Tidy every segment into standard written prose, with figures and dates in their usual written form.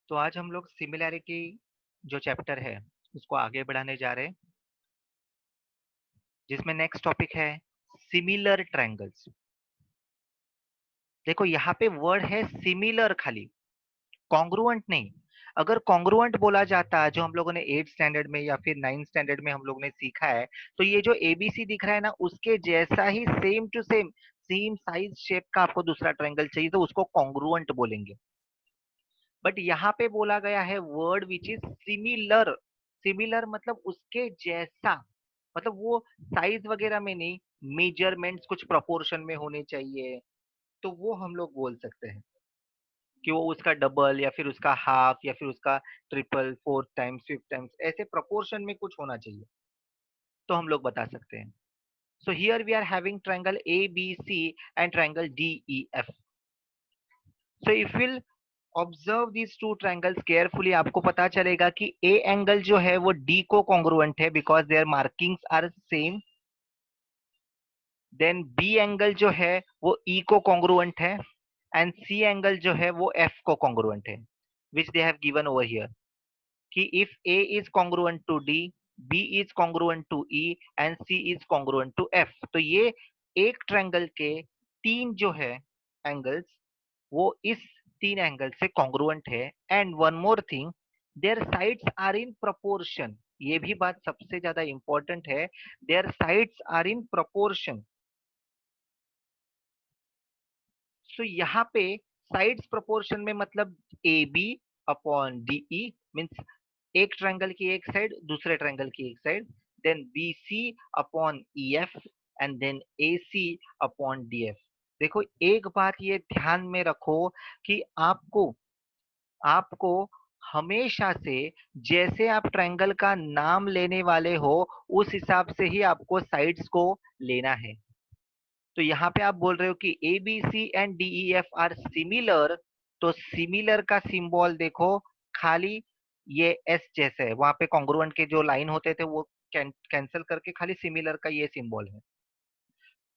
तो आज हम लोग सिमिलैरिटी जो चैप्टर है उसको आगे बढ़ाने जा रहे हैं, जिसमें नेक्स्ट टॉपिक है सिमिलर ट्रायंगल्स। देखो यहाँ पे वर्ड है सिमिलर, खाली कॉन्ग्रुएंट नहीं। अगर कॉन्ग्रुएंट बोला जाता है, जो हम लोगों ने 8th स्टैंडर्ड में या फिर 9th स्टैंडर्ड में हम लोग ने सीखा है, तो ये जो एबीसी दिख रहा है ना, उसके जैसा ही same to same same size shape का आपको दूसरा ट्रायंगल चाहिए, तो उसको कॉन्ग्रुएंट बोलेंगे। बट यहाँ पे बोला गया है word which is similar. Similar मतलब उसके जैसा, मतलब वो साइज वगैरह में नहीं, मेजरमेंट्स कुछ प्रोपोर्शन में होने चाहिए, तो वो हम लोग बोल सकते हैं कि वो उसका डबल या फिर उसका हाफ या फिर उसका triple, fourth times, fifth times, ऐसे प्रोपोर्शन में कुछ होना चाहिए, तो हम लोग बता सकते हैं। So here we are having triangle A B C and triangle D E F. So if will observe these two triangles carefully, आपको पता चलेगा कि ए एंगल जो है वो डी को कॉन्ग्रुएंट है because their markings are same. Then B angle जो है वो ई को कॉन्ग्रुएंट है, एंड सी एंगल जो है वो एफ को कॉन्ग्रुएंट है, which they have given over here कि if A is congruent to D, B is congruent to E and C is congruent to F. तो ये एक ट्रायंगल के तीन जो है एंगल्स, वो इस तीन एंगल से कॉन्ग्रुएंट है। And one more thing, their sides are in proportion. ये भी बात सबसे ज्यादा इंपॉर्टेंट है, their sides are in proportion. So यहाँ पे साइड्स प्रोपोर्शन में मतलब A B upon D E means एक ट्रायंगल की एक साइड दूसरे ट्रायंगल की एक side, then B C upon E F and then A C upon D F. देखो एक बात ये ध्यान में रखो कि आपको आपको हमेशा से, जैसे आप ट्रायंगल का नाम लेने वाले हो, उस हिसाब से ही आपको साइड्स को लेना है। तो यहाँ पे आप बोल रहे हो कि A B C and D E F are similar, तो सिमिलर का सिंबल देखो, खाली ये एस जैसे है, वहां पे कॉन्ग्रुएंट के जो लाइन होते थे वो कैंसिल करके खाली सिमिलर का ये सिंबल है।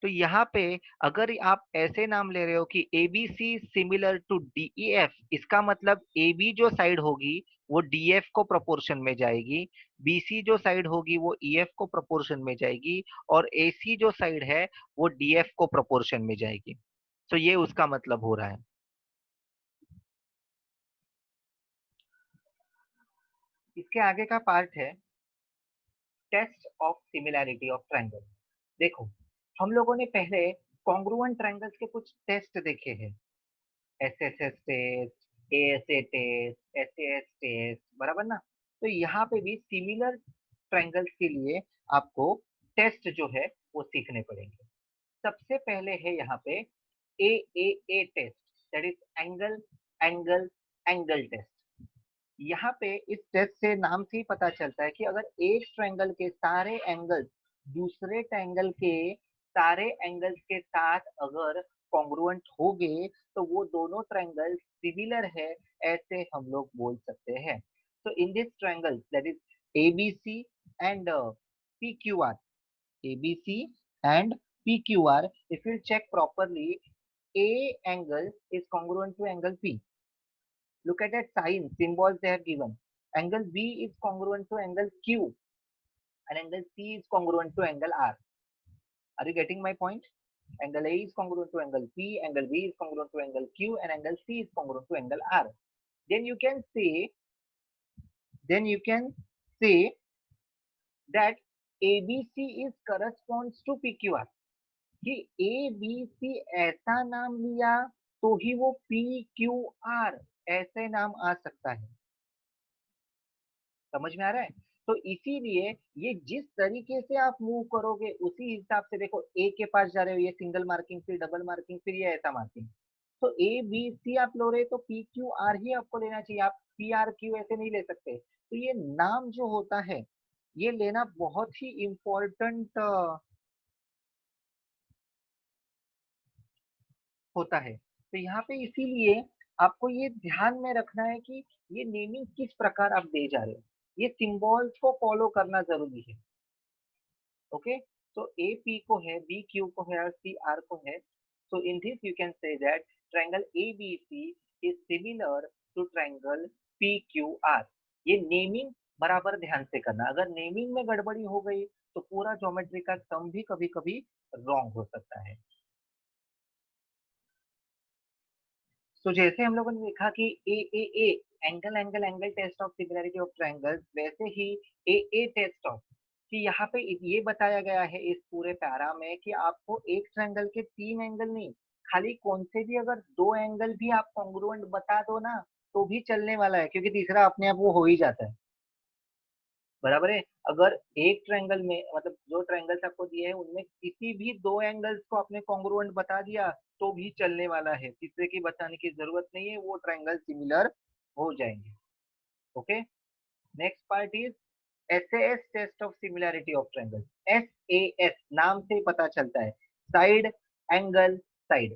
तो यहाँ पे अगर आप ऐसे नाम ले रहे हो कि A B C similar to D E F, इसका मतलब ए बी जो साइड होगी वो डी एफ को प्रोपोर्शन में जाएगी, बी सी जो साइड होगी वो ई एफ को प्रोपोर्शन में जाएगी, और ए सी जो साइड है वो डी एफ को प्रोपोर्शन में जाएगी। तो ये उसका मतलब हो रहा है। इसके आगे का पार्ट है test of similarity of triangle. देखो हम लोगों ने पहले कॉन्ग्रुएंट ट्रायंगल्स के कुछ टेस्ट देखे हैं, SSS test, ASA test, SAS test, बराबर ना। तो यहाँ पे भी सिमिलर ट्रायंगल्स के लिए आपको टेस्ट जो है वो सीखने पड़ेंगे। सबसे पहले है यहाँ पे A A A test, that is angle angle angle test. यहाँ पे इस टेस्ट से नाम से ही पता चलता है कि अगर एक ट्रायंगल के सारे एंगल्स दूसरे ट्रायंगल के सारे एंगल्स के साथ अगर कॉन्ग्रुएंट हो गए, तो वो दोनों ट्रायंगल सिमिलर है, ऐसे हम लोग बोल सकते हैं। तो in this triangle that is ABC and PQR, ABC and PQR, if you check properly, A angle is congruent to angle P. Look at that sign, symbols they have given. Angle B is congruent to angle Q, and angle C is congruent to angle R. Are you getting my point? Angle A is congruent to angle P, angle B is congruent to angle Q, and angle C is congruent to angle R. Then you can say, then you can say that ABC is corresponds to PQR. कि A B सी ऐसा नाम लिया तो ही वो PQR ऐसे नाम आ सकता है। समझ में आ रहा है? तो इसीलिए ये जिस तरीके से आप मूव करोगे उसी हिसाब से, देखो ए के पास जा रहे हो, ये सिंगल मार्किंग, फिर डबल मार्किंग, फिर ये ऐसा मार्किंग। तो ए बी सी आप लो रहे तो PQR ही आपको लेना चाहिए, आप PRQ ऐसे नहीं ले सकते। तो ये नाम जो होता है ये लेना बहुत ही इम्पोर्टेंट होता है। तो यहाँ पे इसीलिए आपको ये ध्यान में रखना है कि ये नेमिंग किस प्रकार आप दे जा रहे हो, ये सिंबल्स को फॉलो करना जरूरी है। ओके, तो ए पी को है, बी क्यू को है और सी आर को है। So in this you can say that triangle A B C is similar to triangle PQR। ये नेमिंग बराबर ध्यान से करना, अगर नेमिंग में गड़बड़ी हो गई तो पूरा ज्योमेट्री का सम भी कभी कभी रॉन्ग हो सकता है। तो जैसे हम लोगों ने देखा कि A angle angle angle test of similarity of triangles, वैसे ही ए टेस्ट ऑफ, कि यहाँ पे ये बताया गया है इस पूरे पैरा में कि आपको एक ट्रायंगल के तीन एंगल नहीं, खाली कौन से भी अगर दो एंगल भी आप कॉन्ग्रुएंट बता दो ना तो भी चलने वाला है, क्योंकि तीसरा अपने आप वो हो ही जाता है। बराबर है। अगर एक ट्रायंगल में मतलब जो ट्रायंगल्स आपको दिए हैं उनमें किसी भी दो एंगल्स को आपने कॉन्ग्रुएंट बता दिया तो भी चलने वाला है, तीसरे की बताने की जरूरत नहीं है, वो ट्रायंगल सिमिलर हो जाएंगे। Okay, next part is SAS test of similarity of triangle. SAS नाम से ही पता चलता है, side angle side,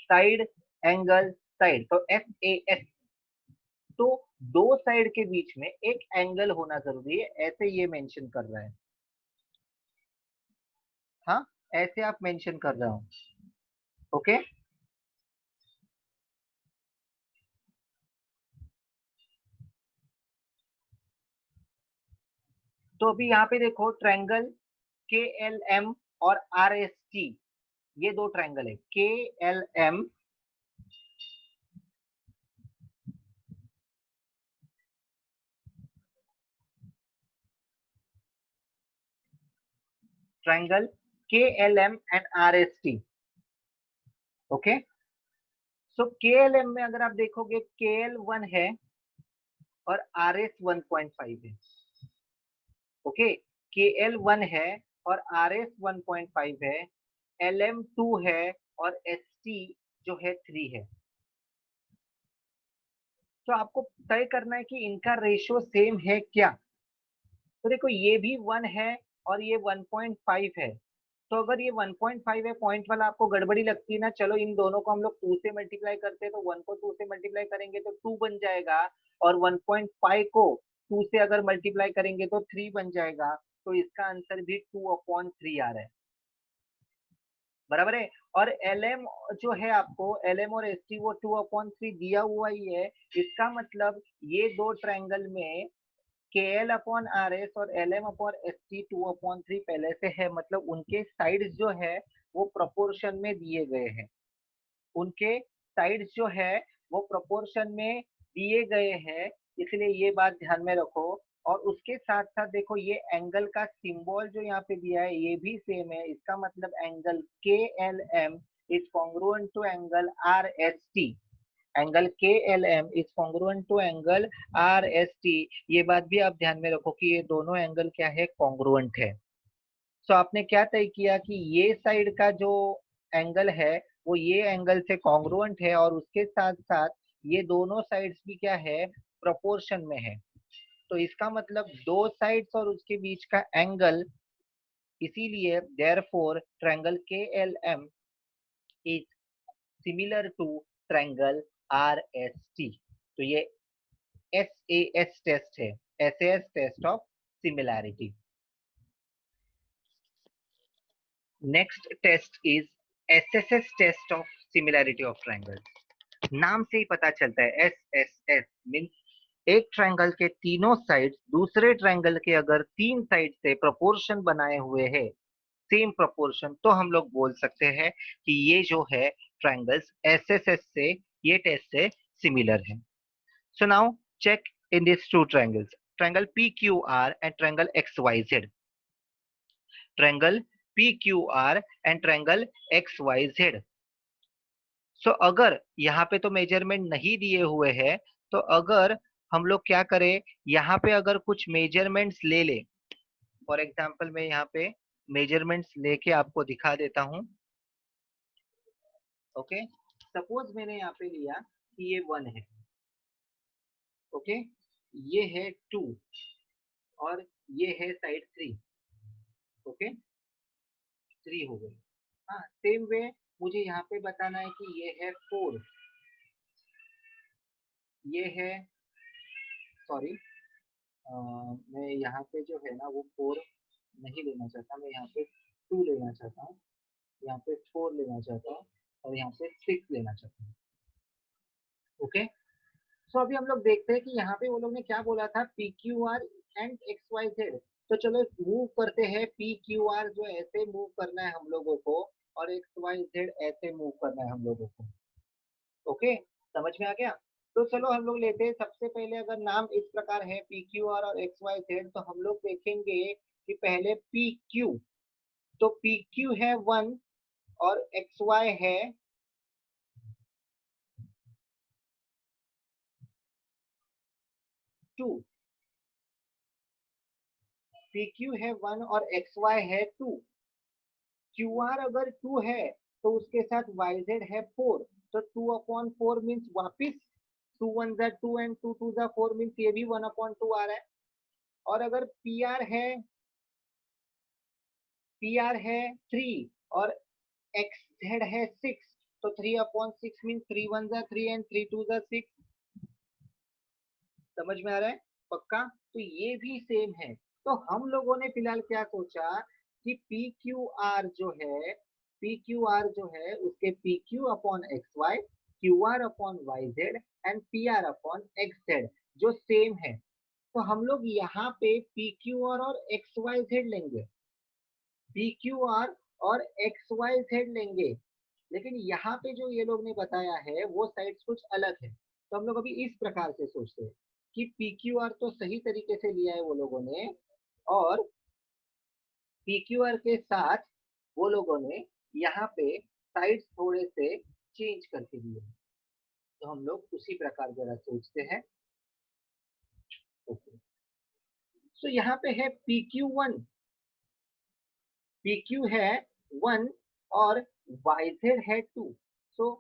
side angle side. तो SAS, तो दो साइड के बीच में एक एंगल होना जरूरी है, ऐसे ये मेंशन कर रहा है। हाँ, ऐसे आप मेंशन कर रहा हूं। ओके, तो अभी यहाँ पे देखो ट्रायंगल KLM और RST, ये दो ट्रायंगल है। KLM triangle KLM and RST। Okay, so KLM में अगर आप देखोगे KL1 है और RS 1.5 है। ओके, KL1 है और RS 1.5 है, LM 2 है और ST जो है 3 है। तो आपको तय करना है कि इनका रेशियो सेम है क्या। तो देखो ये भी 1 है और ये 1.5 है, तो अगर ये 1.5 है, पॉइंट वाला आपको गड़बड़ी लगती है ना, चलो इन दोनों को हम लोग 2 से मल्टीप्लाई करते हैं, तो 1 को 2 से मल्टीप्लाई करेंगे तो 2 बन जाएगा, और 1.5 को 2 से अगर मल्टीप्लाई करेंगे तो 3 बन जाएगा। तो इसका आंसर भी 2/3 आ रहा है। बराबर है। और LM जो है आपको, LM और ST वो 2/3 दिया हुआ ही है। इसका मतलब ये दो ट्रायंगल में KL/RS और LM/ST 2/3 पहले से है, मतलब उनके साइड्स जो है वो प्रोपोर्शन में दिए गए हैं। उनके साइड्स जो है वो प्रोपोर्शन में दिए गए हैं, इसलिए ये बात ध्यान में रखो। और उसके साथ साथ देखो ये एंगल का सिंबल जो यहाँ पे दिया है ये भी सेम है, इसका मतलब angle KLM is congruent to angle RST। Angle KLM is congruent to angle RST। ये बात भी आप ध्यान में रखो कि ये दोनों एंगल क्या है, कॉन्ग्रुएंट है। सो आपने क्या तय किया कि ये साइड का जो एंगल है वो ये एंगल से कॉन्ग्रुएंट है, और उसके साथ साथ ये दोनों साइड्स भी क्या है, प्रोपोर्शन में है। तो इसका मतलब दो साइड्स और उसके बीच का एंगल, इसीलिए therefore triangle KLM is similar to triangle RST। तो ये SAS टेस्ट है, SAS test of similarity. Next test is SSS test of similarity of triangle. नाम से ही पता चलता है, SSS मीन्स एक ट्रायंगल के तीनों साइड्स दूसरे ट्रायंगल के अगर तीन साइड से प्रोपोर्शन बनाए हुए हैं, सेम प्रोपोर्शन, तो हम लोग बोल सकते हैं कि ये जो है ट्रायंगल्स SSS से, ये टेस्ट से सिमिलर है। So now check in these two triangles, triangle PQR and triangle XYZ, triangle PQR and triangle XYZ। सो अगर यहाँ पे तो मेजरमेंट नहीं दिए हुए हैं, तो अगर हम लोग क्या करें, यहाँ पे अगर कुछ मेजरमेंट्स ले ले, फॉर एग्जांपल मैं यहाँ पे मेजरमेंट्स लेके आपको दिखा देता हूँ। ओके, सपोज मैंने यहाँ पे लिया कि ये 1 है। ओके, ये है 2 और ये है साइड 3। ओके, 3 हो गई। हाँ, सेम वे मुझे यहाँ पे बताना है कि ये है 4, ये है, सॉरी, मैं यहाँ पे जो है ना वो 4 नहीं लेना चाहता, मैं यहाँ पे 2 लेना चाहता हूँ, यहाँ पे 4 लेना चाहता हूँ, और यहाँ पे 6 लेना चाहता हूँ। ओके, सो अभी हम लोग देखते हैं कि यहाँ पे वो लोग ने क्या बोला था, P Q R and X Y Z. तो चलो मूव करते हैं, पी क्यू आर जो ऐसे मूव करना है हम लोगों को, और एक्स वाई जेड ऐसे मूव करना है हम लोगों को। ओके, समझ में आ गया। तो चलो हम लोग लेते हैं सबसे पहले, अगर नाम इस प्रकार है पी क्यू आर और एक्स वाई जेड, तो हम लोग देखेंगे कि पहले पी क्यू, तो पी क्यू है 1 और एक्स वाई है 2। पी क्यू है 1 और एक्स वाई है 2। क्यू आर अगर 2 है तो उसके साथ वाई जेड है 4, तो 2/4 मीन्स वापिस 2 1 जा 2 एंड 2 2 जा 4 मीन्स ये भी 1/2 आ रहा है। और अगर पी आर है 3 और एक्स जेड है 6, तो 3/6 मीन्स 3 1 जा 3 एंड 3 2 जा 6। समझ में आ रहा है पक्का? तो ये भी सेम है। तो हम लोगों ने फिलहाल क्या सोचा कि पी क्यू आर जो है उसके P Q upon X Y, Q R upon Y Z and P R upon X Z जो सेम है। तो हम लोग यहाँ पे पी क्यू आर और एक्स वाई जेड लेंगे, पी क्यू आर और एक्स वाई जेड लेंगे। लेकिन यहाँ पे जो ये लोग ने बताया है वो साइड्स कुछ अलग है। तो हम लोग अभी इस प्रकार से सोचते हैं कि पी क्यू आर तो सही तरीके से लिया है वो लोगों ने, और पी क्यू आर के साथ वो लोगों ने यहाँ पे साइड्स थोड़े से चेंज करके दिए। तो हम लोग उसी प्रकार जरा सोचते हैं। ओके, तो यहाँ पे है P Q one, P Q है 1 और वाई जेड है 2, सो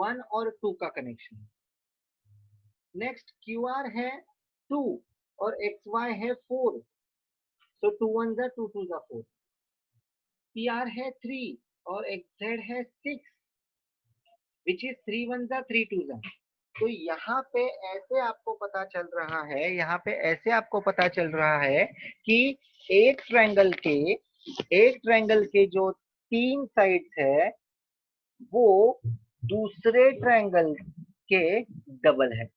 1 और 2 का कनेक्शन। नेक्स्ट क्यू आर है 2 और एक्स वाई है 4, सो 2 1 जा 2 2 जा 4। पी आर है 3 और एक्स जेड है 6, विच इज 3 1 जा 3 2 जा। तो यहाँ पे ऐसे आपको पता चल रहा है, यहाँ पे ऐसे आपको पता चल रहा है कि एक ट्रायंगल के जो 3 साइड्स है वो दूसरे ट्रायंगल के डबल है।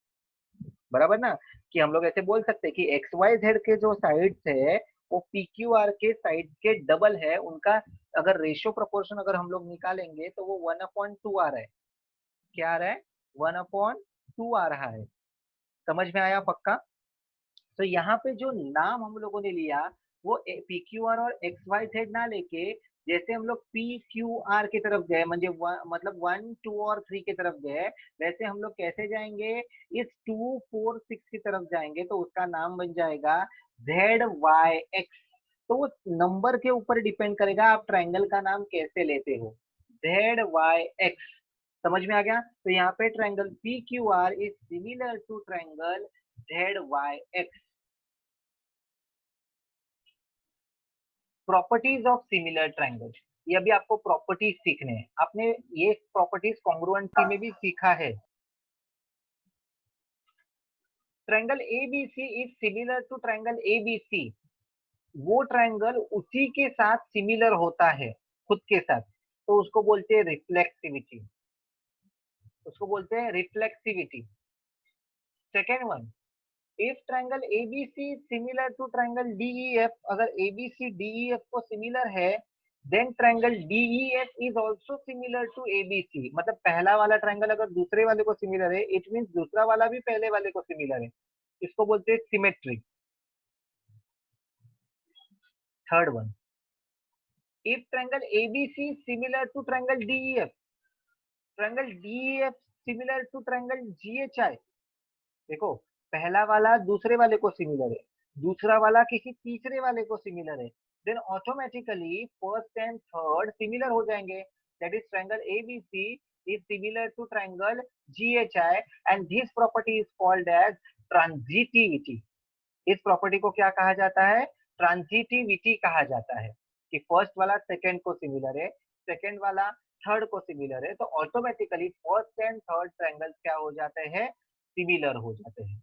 बराबर ना? कि हम लोग ऐसे बोल सकते हैं कि एक्स वाई जेड के जो साइड्स है वो पी क्यू आर के साइड्स के डबल है। उनका अगर रेशियो प्रोपोर्शन अगर हम लोग निकालेंगे तो वो 1/2 आ रहा है। क्या आ रहा है? 1/2 आ रहा है। समझ में आया पक्का? तो यहाँ पे जो नाम हम लोगों ने लिया वो पी क्यू आर और एक्स वाई जेड ना लेके, जैसे हम लोग पी क्यू आर की तरफ गए, मतलब 1 2 और 3 की तरफ गए, वैसे हम लोग कैसे जाएंगे, इस 2 4 6 की तरफ जाएंगे तो उसका नाम बन जाएगा जेड वाई एक्स। तो वो नंबर के ऊपर डिपेंड करेगा आप ट्रायंगल का नाम कैसे लेते हो, जेड वाई एक्स। समझ में आ गया? तो यहाँ पे triangle P Q R is similar to triangle Z Y X. Properties of similar triangle, ये अभी आपको प्रॉपर्टीज सीखने हैं। आपने ये प्रॉपर्टीज कॉन्ग्रुएंसी में भी सीखा है। Triangle ABC is similar to triangle ABC, वो ट्रायंगल उसी के साथ सिमिलर होता है, खुद के साथ, तो उसको बोलते हैं रिफ्लेक्सिविटी, उसको बोलते हैं reflexivity. Second one, if triangle ABC similar to triangle DEF, अगर एबीसी डीईएफ को सिमिलर है, then triangle DEF is also similar to ABC. मतलब पहला वाला ट्रायंगल अगर दूसरे वाले को सिमिलर है, इट मींस दूसरा वाला भी पहले वाले को सिमिलर है। इसको बोलते हैं symmetry. Third one, if triangle ABC similar to triangle DEF, triangle DEF similar to triangle GHI. देखो, पहला वाला दूसरे वाले को सिमिलर है, दूसरा वाला किसी तीसरे वाले को सिमिलर है, then automatically first and third similar हो जाएंगे। That is triangle ABC is similar to triangle GHI and this property is called as transitivity. इस प्रॉपर्टी को क्या कहा जाता है? ट्रांजिटिविटी कहा जाता है, कि फर्स्ट वाला सेकंड को सिमिलर है, सेकंड वाला थर्ड को सिमिलर है, तो automatically first and third triangles क्या हो जाते हैं? सिमिलर हो जाते हैं।